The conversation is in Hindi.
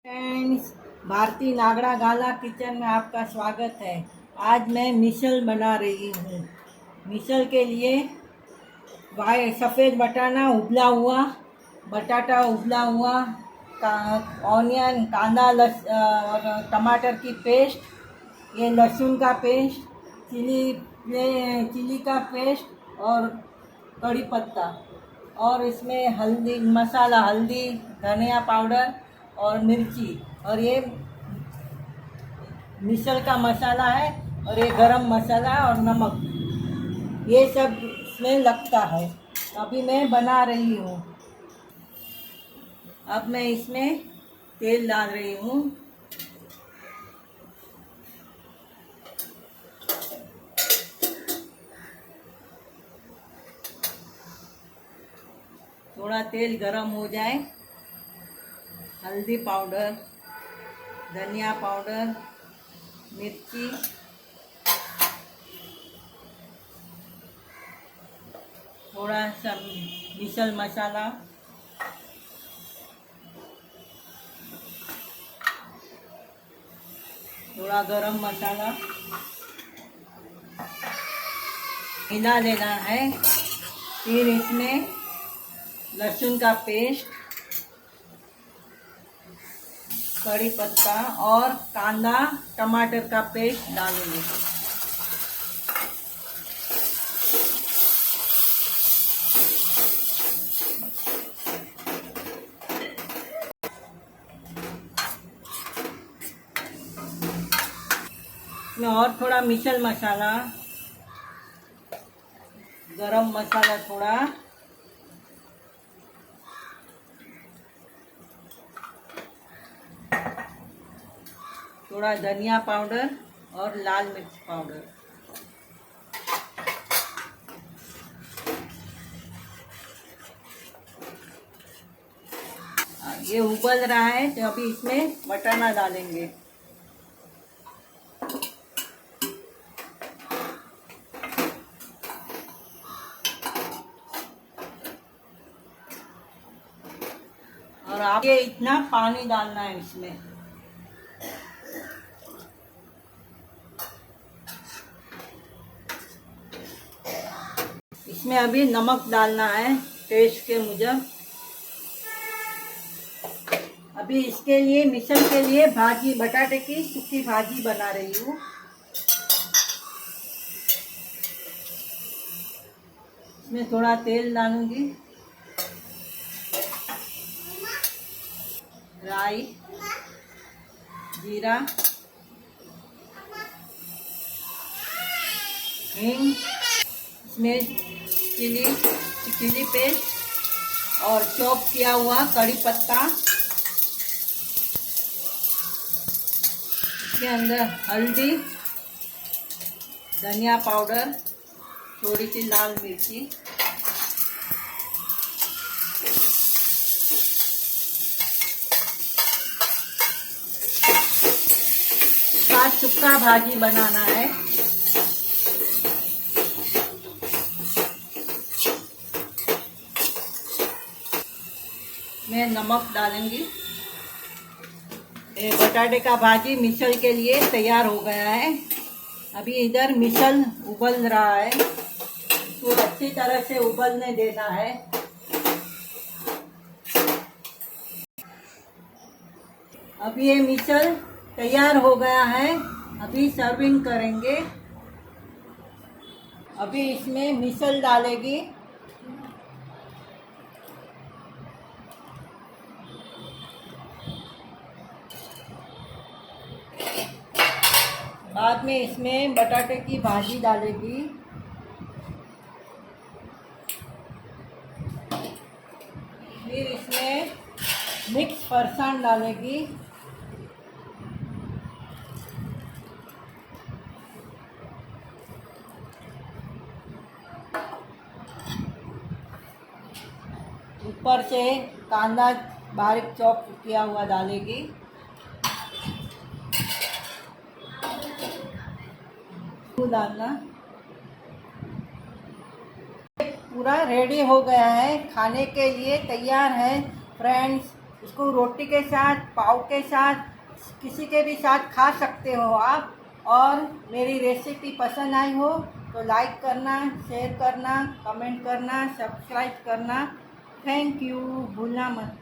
फ्रेंड्स, भारती नागड़ा गाला किचन में आपका स्वागत है। आज मैं मिसल बना रही हूँ। मिसल के लिए सफ़ेद बटाटा उबला हुआ, ऑनियन, कांदा, और टमाटर की पेस्ट, ये लहसुन का पेस्ट, चिली का पेस्ट और कड़ी पत्ता, और इसमें हल्दी, धनिया पाउडर और मिर्ची, और ये मिसल का मसाला है, और ये गरम मसाला और नमक, ये सब इसमें लगता है। अभी मैं बना रही हूँ। अब मैं इसमें तेल डाल रही हूँ। थोड़ा तेल गरम हो जाए, हल्दी पाउडर, धनिया पाउडर, मिर्ची, थोड़ा सा मिसल मसाला, थोड़ा गरम मसाला मिला लेना है। फिर इसमें लहसुन का पेस्ट, कड़ी पत्ता और कांदा टमाटर का पेस्ट डालेंगे। इसमें और थोड़ा मिसल मसाला, गरम मसाला, थोड़ा धनिया पाउडर और लाल मिर्च पाउडर। ये उबल रहा है तो अभी इसमें बटाना डालेंगे। और आप ये इतना पानी डालना है इसमें। इसमें अभी नमक डालना है टेस्ट के मुजब। अभी इसके लिए मिसल के लिए बटाटे की सूखी भाजी बना रही हूँ। इसमें थोड़ा तेल डालूंगी, राई, जीरा, हींग, इसमें चिली पेस्ट और चॉप किया हुआ कड़ी पत्ता, इसके अंदर हल्दी, धनिया पाउडर, थोड़ी सी लाल मिर्ची, सुक्का भाजी बनाना है। मैं नमक डालूंगी। बटाटे का भाजी मिसल के लिए तैयार हो गया है। अभी इधर मिसल उबल रहा है, तो अच्छी तरह से उबलने देना है। अभी ये मिसल तैयार हो गया है। अभी सर्विंग करेंगे। अभी इसमें मिसल डालेगी, बाद में इसमें बटाटे की भाजी डालेगी, फिर इसमें मिक्स फरसान डालेगी, ऊपर से कांदा बारीक चॉप किया हुआ डालेगी, डालना। पूरा रेडी हो गया है, खाने के लिए तैयार है फ्रेंड्स। इसको रोटी के साथ, पाव के साथ, किसी के भी साथ खा सकते हो आप। और मेरी रेसिपी पसंद आई हो तो लाइक करना, शेयर करना, कमेंट करना, सब्सक्राइब करना। थैंक यू, भूलना मत।